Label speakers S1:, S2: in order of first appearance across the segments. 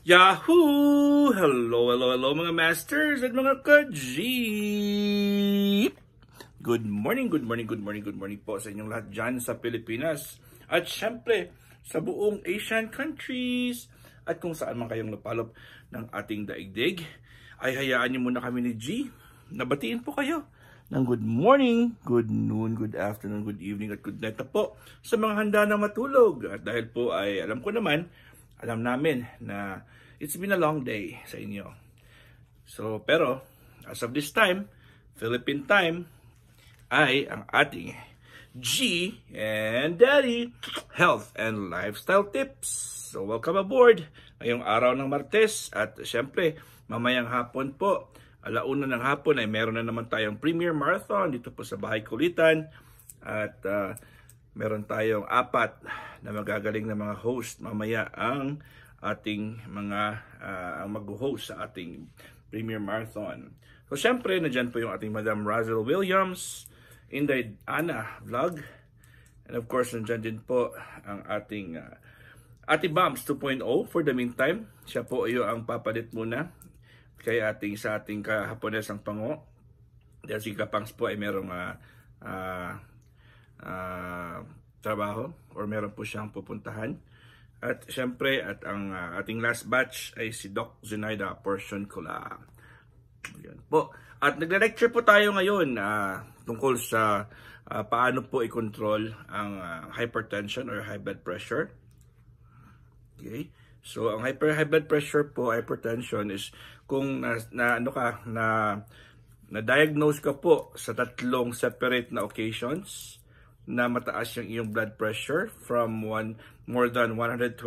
S1: Yahoo! Hello mga masters at mga ka-G! Good morning po sa inyong lahat dyan sa Pilipinas. At syempre, sa buong Asian countries. At kung saan man kayong napalop ng ating daigdig, ay hayaan niyo muna kami ni G. Nabatiin po kayo ng good morning, good noon, good afternoon, good evening at good night na po sa mga handa na matulog. At dahil po ay alam namin na it's been a long day sa inyo. So, pero as of this time, Philippine time, ay ang ating G and Daddy Health and Lifestyle Tips. So, welcome aboard ngayong araw ng Martes. At syempre, mamayang hapon po, alauna ng hapon ay meron na naman tayong Premier Marathon dito po sa Bahay Kulitan. At meron tayong 4 na magagaling na mga host. Mamaya ang ating mga mag-host sa ating Premier Marathon. So, syempre, nandyan po yung ating Madam Razel Williams, Inday Ana Vlog. And of course, nandyan din po ang ating Ate Bams 2.0 for the meantime. Siya po ay ang papalit muna kay sa ating kahaponesang pango. Dahil si Kapangs po ay merong trabaho or meron po siyang pupuntahan. At syempre, ang ating last batch ay si Doc Zenaida Portion Cola. Yan po. At nagre-lecture po tayo ngayon tungkol sa paano po i-control ang hypertension or high blood pressure. Okay? So, ang high blood pressure po, hypertension is kung na-diagnose ka po sa 3 separate na occasions na mataas yung iyong blood pressure from more than 120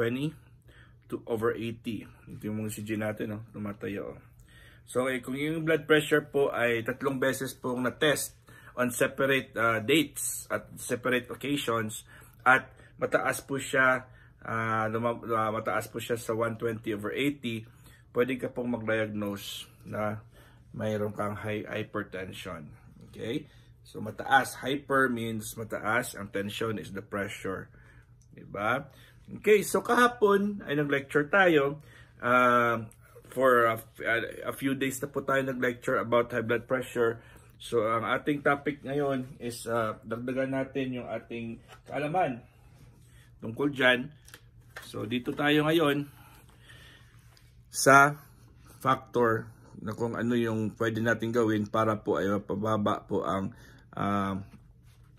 S1: to over 80. Ito yung mga CG natin, tumatayo. So, kung yung blood pressure po ay 3 beses pong na-test on separate dates at separate occasions at mataas po siya sa 120 over 80, pwede ka pong mag-diagnose na mayroon kang hypertension. Okay? So, mataas. Hyper means mataas. Ang tension is the pressure. Diba? Okay, so kahapon ay nag-lecture tayo. For a few days na po tayo nag-lecture about high blood pressure. So, ang ating topic ngayon is dagdagan natin yung ating kaalaman tungkol dyan. So, dito tayo ngayon sa factor na kung ano yung pwede natin gawin para po ay mapababa po ang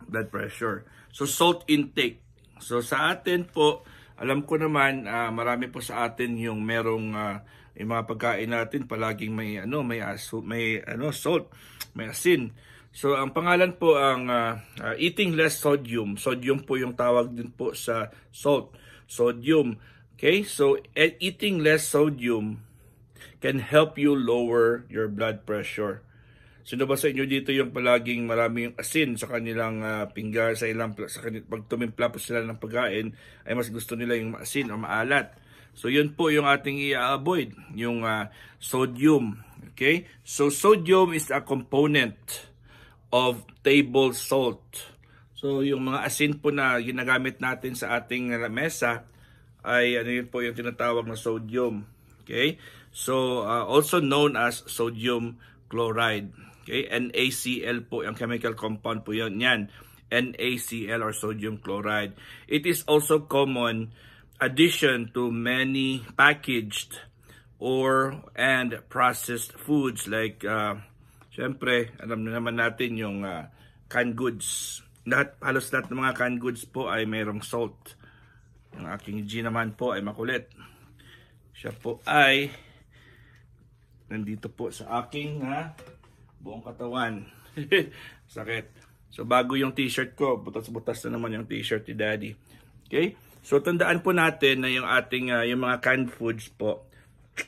S1: blood pressure. So, salt intake. So, sa atin po, alam ko naman, marami po sa atin yung merong yung mga pagkain natin palaging may salt, may asin. So, ang pangalan po ang eating less sodium. Sodium po yung tawag din po sa salt. Sodium. Okay? So, eating less sodium can help you lower your blood pressure. Sino ba sa inyo dito yung palaging maraming asin sa kanilang pinggan, pag tumimpla po sila ng pagkain, ay mas gusto nila yung maasin o maalat. So, yun po yung ating i-avoid, yung sodium. Okay? So, sodium is a component of table salt. So, yung mga asin po na ginagamit natin sa ating mesa ay yun po yung tinatawag na sodium. Okay? So, also known as sodium chloride. Okay? NaCl po, yung chemical compound po yun. Yan. NaCl or sodium chloride. It is also common addition to many packaged and processed foods like syempre, alam na naman natin yung canned goods. Halos lahat ng mga canned goods po ay mayroong salt. Yung aking G naman po ay makulit. Siya po ay nandito po sa aking buong katawan. Sakit. So, bago yung t-shirt ko, butas-butas na naman yung t-shirt ni Daddy. Okay? So, tandaan po natin na yung ating, yung mga canned foods po,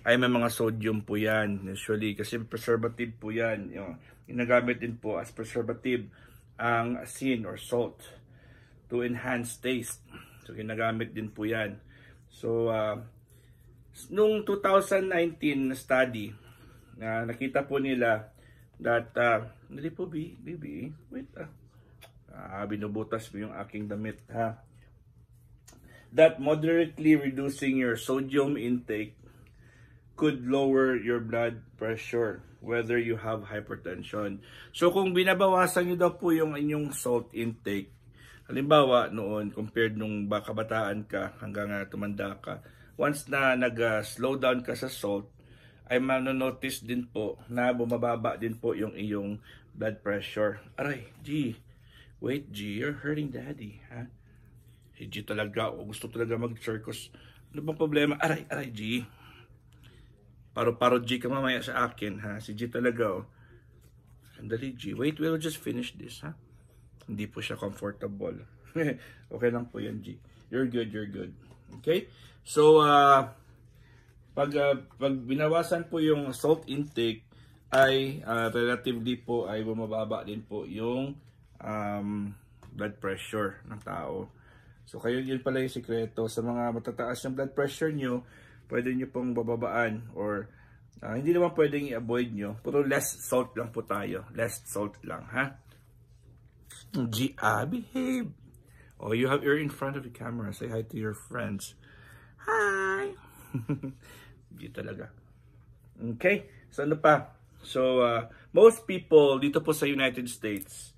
S1: ay may mga sodium po yan. Usually, kasi preservative po yan. Yung ginagamit din po as preservative ang asin or salt to enhance taste. So, ginagamit din po yan. So, nung 2019 na study, nakita po nila that, hindi po, baby, wait, binubutas mo yung aking damit, ha? That moderately reducing your sodium intake could lower your blood pressure whether you have hypertension. So kung binabawasan nyo daw po yung inyong salt intake, halimbawa noon compared nung kabataan ka hanggang tumanda ka, once na nag-slow down ka sa salt, ay manonotice din po na bumababa din po yung iyong blood pressure. Aray, G. Wait, G, you're hurting daddy, ha? Si G talaga, gusto talaga mag-circus. Ano bang problema? Aray, G. Paro G ka mamaya sa akin, ha? Si G talaga, oh. Sandali, G. Wait, we'll just finish this, ha? Hindi po siya comfortable. Okay lang po yan, G. You're good, you're good. Okay? So, pag binawasan po yung salt intake, ay relatively po ay bumababa din po yung blood pressure ng tao. So kayo, yun pala yung sikreto. Sa mga matataas yung blood pressure nyo, pwede nyo pong bababaan or hindi naman pwedeng i-avoid nyo. Pero less salt lang po tayo. Less salt lang, ha? Behave. Oh, you're in front of the camera. Say hi to your friends. Hi! Hindi talaga. Okay? So ano pa? So most people dito po sa United States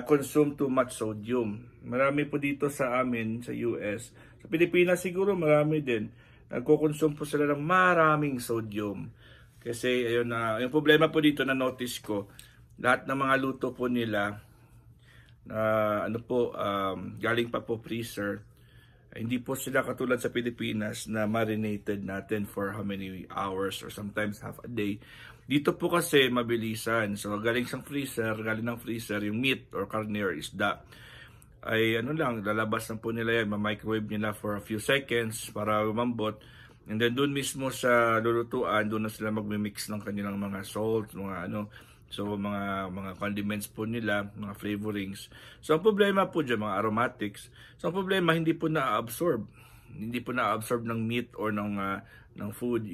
S1: consume too much sodium. Marami po dito sa amin sa US. Sa Pilipinas siguro marami din. Nagko-consume po sila ng maraming sodium. Kasi ayun na, yung problema po dito na notice ko, lahat ng mga luto po nila galing pa po freezer. Hindi po sila katulad sa Pilipinas na marinated natin for how many hours or sometimes half a day. Dito po kasi mabilisan. So galing ng freezer yung meat or karne or isda. Ay lalabas na po nila yan, ma-microwave nila for a few seconds para lumambot. And then doon mismo sa lulutuan, doon na sila magmi-mix ng kanilang mga salt, mga condiments po nila, mga flavorings. So ang problema po dyan, mga aromatics. So ang problema, hindi po na-absorb. Hindi po na-absorb ng meat or ng food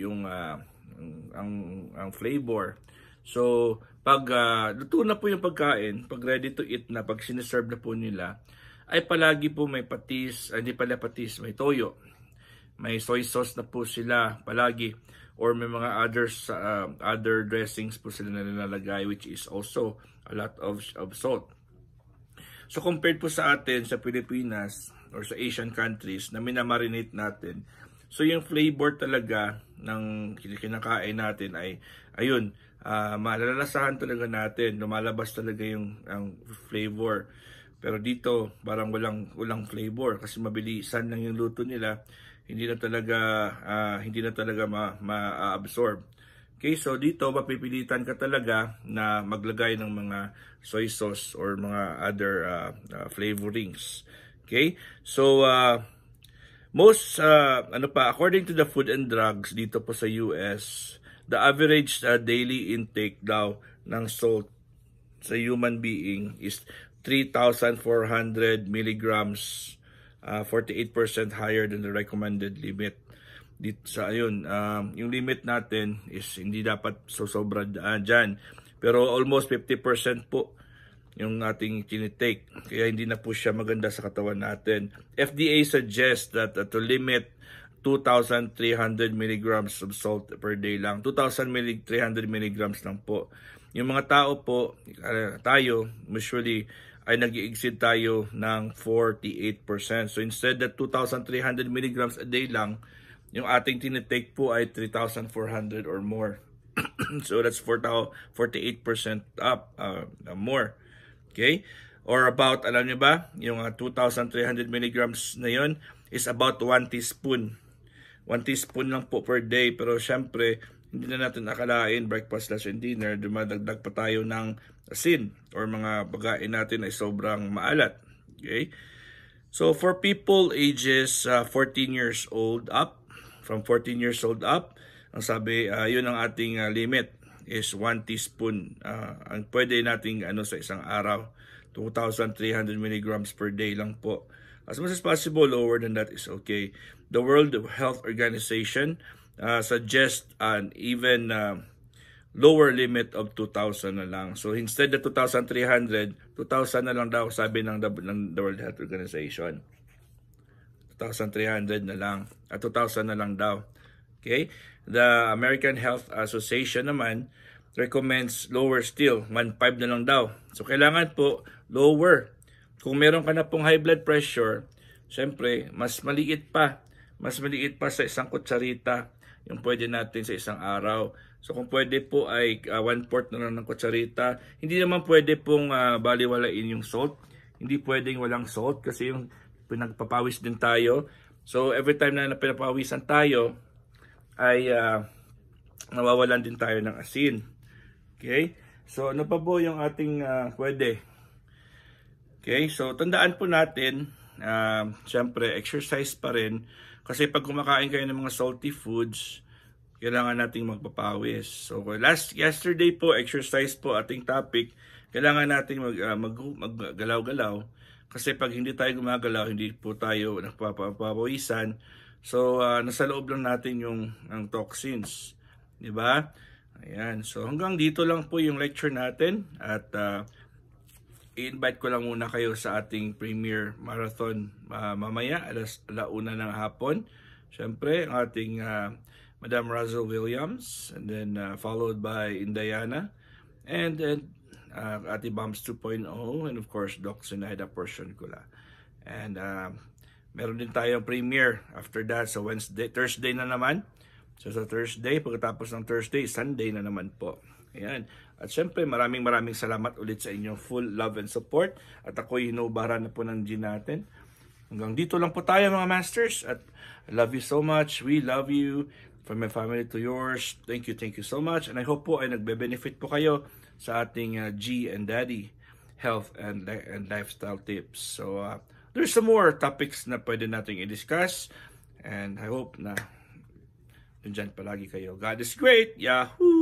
S1: ang flavor. So pag luto na po yung pagkain, pag ready to eat na, pag siniserve na po nila, ay palagi po may patis, hindi pala patis, may toyo. May soy sauce na po sila palagi. Or may mga other dressings po sila na nilalagay, which is also a lot of salt. So compared po sa atin sa Pilipinas or sa Asian countries na minamarinate natin, so yung flavor talaga ng kinakain natin ay ayun, malalasahan talaga natin, lumalabas talaga ang flavor. Pero dito parang walang flavor kasi mabilisan lang yung luto nila. Hindi na talaga ma-absorb. Okay, so dito mapipilitan ka talaga na maglagay ng mga soy sauce or mga other flavorings. Okay? So according to the Food and Drugs dito po sa US, the average daily intake daw ng salt sa human being is 3,400 milligrams. 48% higher than the recommended limit. Dito sa yung limit natin is hindi dapat sobra dyan. Pero almost 50% po yung ating tinitake. Kaya hindi na po siya maganda sa katawan natin. FDA suggests that to limit 2,300 milligrams of salt per day lang. 2,300 milligrams lang po. Yung mga tao po, tayo, usually, ay nag-i-exceed tayo ng 48%. So instead that 2,300 milligrams a day lang, yung ating tinitake po ay 3,400 or more. So that's 48% up, more. Okay? Or about, alam nyo ba, yung 2,300 milligrams na yun is about 1 teaspoon. 1 teaspoon lang po per day. Pero syempre, hindi na natin akalain, breakfast, lunch, and dinner, dumadagdag pa tayo ng asin or mga pagkain natin ay sobrang maalat. Okay? So for people ages 14 years old up, from 14 years old up, ang sabi, yun ang ating limit is 1 teaspoon. Ang pwede nating sa isang araw, 2,300 milligrams per day lang po. As much as possible, lower than that is okay. The World Health Organization suggests an even lower limit of 2,000 na lang. So instead of 2,300, 2,000 na lang daw sabi ng the World Health Organization. 2,300 na lang. At 2,000 na lang daw. Okay? The American Health Association naman recommends lower still, 1.5 na lang daw. So kailangan po lower. Kung meron ka na pong high blood pressure, syempre mas maliit pa sa isang kutsarita yung pwede natin sa isang araw. So kung pwede po ay 1/4 na lang ng kutsarita. Hindi naman pwede pong baliwalain yung salt. Hindi pwedeng walang salt kasi yung pinagpapawis din tayo. So every time na pinapawisan tayo ay nawawalan din tayo ng asin. Okay? So ano pa po yung ating pwede? Okay? So tandaan po natin, syempre exercise pa rin. Kasi pag kumakain kayo ng mga salty foods, kailangan nating magpapawis. So yesterday po, exercise po ating topic. Kailangan nating maggalaw-galaw. Kasi pag hindi tayo gumagalaw, hindi po tayo nagpapawisan. So nasa loob lang natin ang toxins. Di ba? Ayan. So hanggang dito lang po yung lecture natin. At i-invite ko lang muna kayo sa ating premier marathon mamaya, alas 1:00 ng hapon. Siyempre, ang ating Madam Razel Williams, and then followed by Indayana, and then Ate Bombs 2.0, and of course, Doc Sinaida portion ko la. And meron din tayong premiere after that sa Thursday na naman. So sa Thursday, pagkatapos ng Thursday, Sunday na naman po. Ayan. At syempre, maraming salamat ulit sa inyong full love and support. At ako'y hinubara na po ng G natin. Hanggang dito lang po tayo mga masters. At I love you so much. We love you. From my family to yours. Thank you so much. And I hope po ay nagbe-benefit po kayo sa ating G and Daddy health and lifestyle tips. So, there's some more topics na pwede nating i-discuss. And I hope na dyan palagi kayo. God is great. Yahoo!